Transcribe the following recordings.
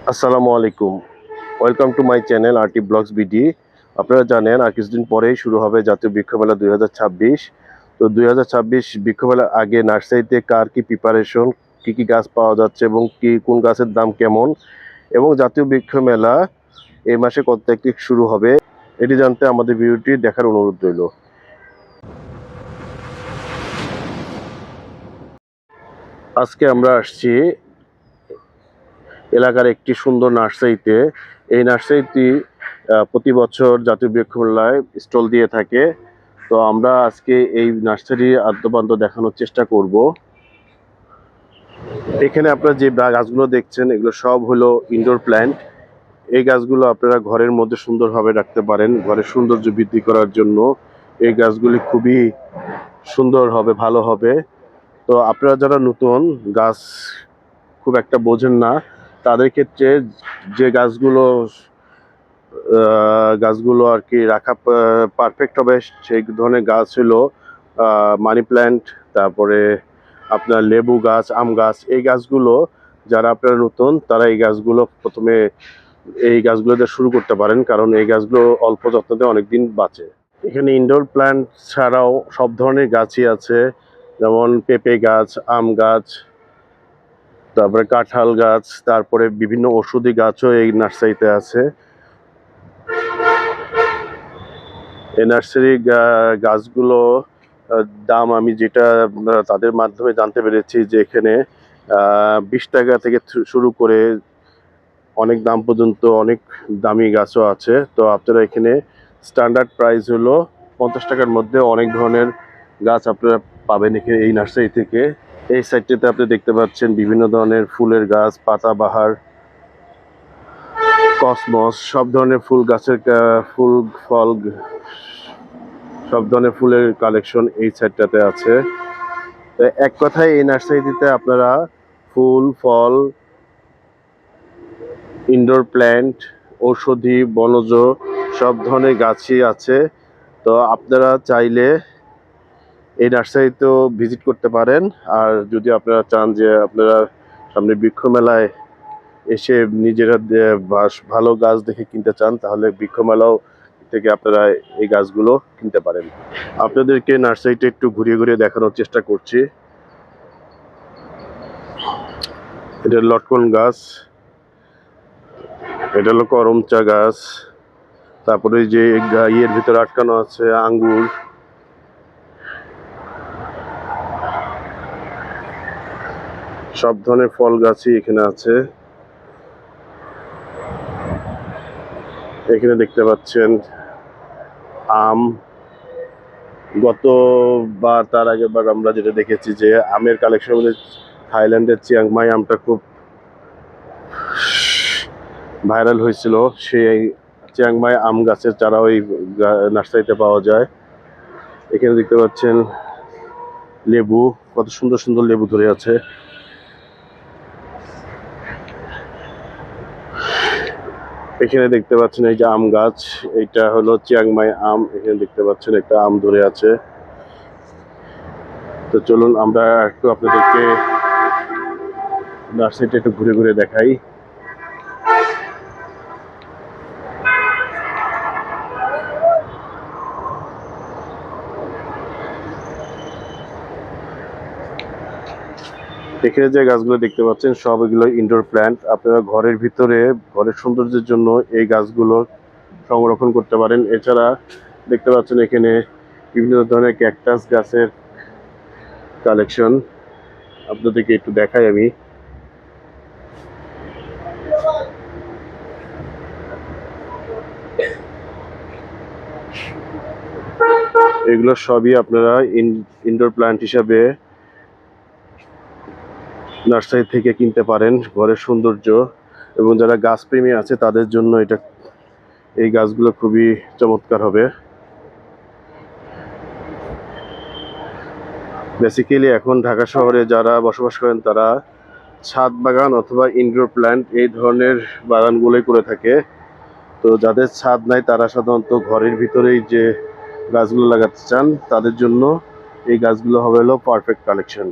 আসসালামু আলাইকুম। Welcome to my channel RT blogs BD. আপনারা জানেন আর কিছুদিন পরেই শুরু হবে জাতীয় বৃক্ষমেলা ২০২৬। তো ২০২৬ বৃক্ষমেলার আগে নার্সারিতে কার কি প্রিপারেশন, কি গাছ পাওয়া যাচ্ছে এবং কোন গাছের দাম কেমন, এবং জাতীয় বৃক্ষমেলা এই মাসে কত তারিখ শুরু হবে, এটি জানতে আমাদের ভিডিওটি দেখার অনুরোধ রইল। আজকে আমরা আসছি এলাকার একটি সুন্দর নার্সারিতে। এই নার্সারিটি প্রতি বছর জাতীয় বৃক্ষমেলায় স্টল দিয়ে থাকে। তো আমরা আজকে এই নার্সারির আদ্যপান্ত দেখানোর চেষ্টা করব। এখানে আপনারা যে গাছগুলো দেখছেন এগুলো সব হলো ইনডোর প্ল্যান্ট। এই গাছগুলো আপনারা ঘরের মধ্যে সুন্দরভাবে রাখতে পারেন, ঘরের সৌন্দর্য বৃদ্ধি করার জন্য এই গাছগুলি খুবই সুন্দর হবে, ভালো হবে। তো আপনারা যারা নতুন গাছ খুব একটা বোঝেন না, তাদের ক্ষেত্রে যে গাছগুলো আর কি রাখা পারফেক্ট হবে সেই ধরনের গাছ হলো মানি প্ল্যান্ট, তারপরে আপনার লেবু গাছ, আম গাছ। এই গাছগুলো যারা আপনারা নতুন তারা এই গাছগুলো প্রথমে এই গাছগুলো দিয়ে শুরু করতে পারেন, কারণ এই গাছগুলো অল্প যত্নতে অনেকদিন বাঁচে। এখানে ইনডোর প্ল্যান্ট ছাড়াও সব ধরনের গাছই আছে, যেমন পেঁপে গাছ, আম গাছ, তারপরে কাঁঠাল গাছ, তারপরে বিভিন্ন ঔষধি গাছও এই নার্সারিতে আছে। এই নার্সারি গাছগুলো দাম আমি যেটা তাদের মাধ্যমে জানতে পেরেছি যে এখানে 20 টাকা থেকে শুরু করে অনেক দাম পর্যন্ত অনেক দামি গাছও আছে। তো আপনারা এখানে স্ট্যান্ডার্ড প্রাইস হলো 50 টাকার মধ্যে অনেক ধরনের গাছ আপনারা পাবেন এখানে এই নার্সারি থেকে। এই সাইডটিতে আপনি দেখতে পাচ্ছেন বিভিন্ন ধরনের ফুলের গাছ, পাতাবাহার, কসমস, সব ধরনের ফুল গাছের ফুল ফল, সব ধরনের ফুলের কালেকশন এই সাইডটাতে আছে। তো এক কথায় এই নার্সারিটিতে আপনারা ফুল, ফল, ইনডোর প্ল্যান্ট, ঔষধি, বনজ সব ধরনের গাছই আছে। তো আপনারা চাইলে এই নার্সারিতেও ভিজিট করতে পারেন। আর যদি আপনারা চান যে আপনারা সামনে বৃক্ষ মেলায় এসে নিজেরা ভালো গাছ দেখে কিনতে চান, তাহলে বৃক্ষ মেলাও থেকে আপনারা এই গাছগুলো কিনতে পারেন। আপনাদেরকে নার্সারিটা একটু ঘুরিয়ে ঘুরিয়ে দেখানোর চেষ্টা করছি। এটা লটকন গাছ, এটা হলো করমচা গাছ, তারপরে যে ইয়ের ভিতরে আটকানো আছে আঙ্গুর, সব ধরনের ফল গাছই এখানে আছে। এখানে দেখতে পাচ্ছেন আম। গতবার তার আগের বার আমরা যেটা দেখেছি যে আমের কালেকশন মধ্যে থাইল্যান্ডের চিয়াংমাই আমটা খুব ভাইরাল হয়েছিল। সেই চিয়াংমাই আম গাছের চারা ওই নার্সারিতে পাওয়া যায়। এখানে দেখতে পাচ্ছেন লেবু, কত সুন্দর সুন্দর লেবু ধরে আছে। এখানে দেখতে পাচ্ছেন এই যে আম গাছ, এটা হলো চিয়াংমাই আম। এখানে দেখতে পাচ্ছেন একটা আম ধরে আছে। তো চলুন আমরা একটু আপনাদেরকে নার্সারিটা একটু ঘুরে ঘুরে দেখাই। এখানে যে গাছগুলো দেখতে পাচ্ছেন সব এগুলো ইনডোর প্ল্যান্ট। আপনারা ঘরের ভিতরে ঘরের সৌন্দর্যের জন্য এই গাছগুলো সংরক্ষণ করতে পারেন। এছাড়া দেখতে পাচ্ছেন এখানে বিভিন্ন ধরনের ক্যাকটাস গাছের কালেকশন, আপনাদেরকে একটু দেখাই আমি। এগুলো সবই আপনারা ইনডোর প্ল্যান্ট হিসাবে নার্সারি থেকে কিনতে পারেন, ঘরের সৌন্দর্য। এবং যারা গাছপ্রেমী আছে তাদের জন্য এই গাছগুলো খুবই চমৎকার হবে। বেসিক্যালি এখন ঢাকা শহরে যারা বসবাস করেন তারা ছাদ বাগান অথবা ইনডোর প্ল্যান্ট এই ধরনের বাগানগুলোই করে থাকে। তো যাদের ছাদ নাই তারা সাধারণত ঘরের ভিতরেই যে গাছগুলো লাগাতে চান তাদের জন্য এই গাছগুলো হবে হলো পারফেক্ট কালেকশন।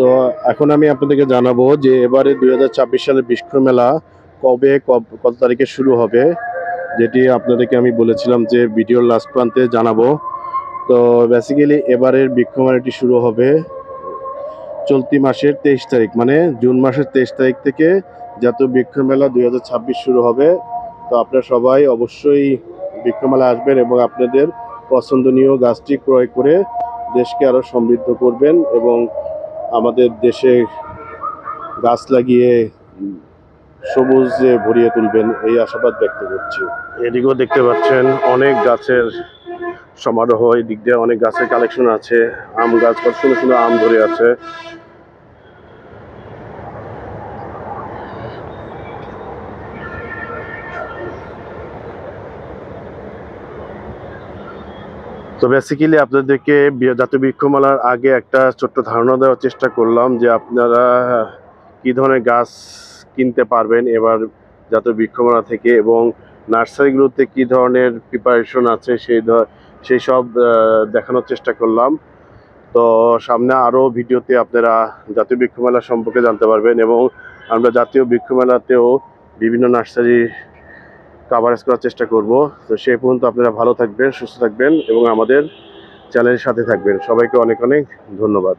তো এখন আমি আপনাদেরকে জানাবো যে এবারে 2026 সালের বৃক্ষ মেলা কত তারিখে শুরু হবে, যেটি আপনাদেরকে আমি বলেছিলাম যে ভিডিওর লাস্ট প্রান্তে জানাবো। তো বেসিক্যালি এবারের বৃক্ষ মেলাটি শুরু হবে চলতি মাসের 23 তারিখ, মানে জুন মাসের 23 তারিখ থেকে জাতীয় বৃক্ষ মেলা 2026 শুরু হবে। তো আপনারা সবাই অবশ্যই বৃক্ষ মেলা আসবেন এবং আপনাদের পছন্দনীয় গাছটি ক্রয় করে দেশকে আরো সমৃদ্ধ করবেন এবং আমাদের দেশে গাছ লাগিয়ে সবুজে ভরিয়ে তুলবেন, এই আশাবাদ ব্যক্ত করছি। এদিকেও দেখতে পাচ্ছেন অনেক গাছের সমারোহ, এই দিক দিয়ে অনেক গাছের কালেকশন আছে। আম গাছ, কত সুন্দর সুন্দর আম ধরে আছে। তো বেসিক্যালি আপনাদেরকে জাতীয় বৃক্ষমেলার আগে একটা ছোট্ট ধারণা দেওয়ার চেষ্টা করলাম যে আপনারা কি ধরনের গাছ কিনতে পারবেন এবার জাতীয় বৃক্ষমেলা থেকে, এবং নার্সারিগুলোতে কি ধরনের প্রিপারেশন আছে সেই সব দেখানোর চেষ্টা করলাম। তো সামনে আরও ভিডিওতে আপনারা জাতীয় বৃক্ষমেলা সম্পর্কে জানতে পারবেন এবং আমরা জাতীয় বৃক্ষমেলাতেও বিভিন্ন নার্সারি কাভারেজ করার চেষ্টা করব। তো সেই পর্যন্ত আপনারা ভালো থাকবেন, সুস্থ থাকবেন এবং আমাদের চ্যানেলের সাথে থাকবেন। সবাইকে অনেক অনেক ধন্যবাদ।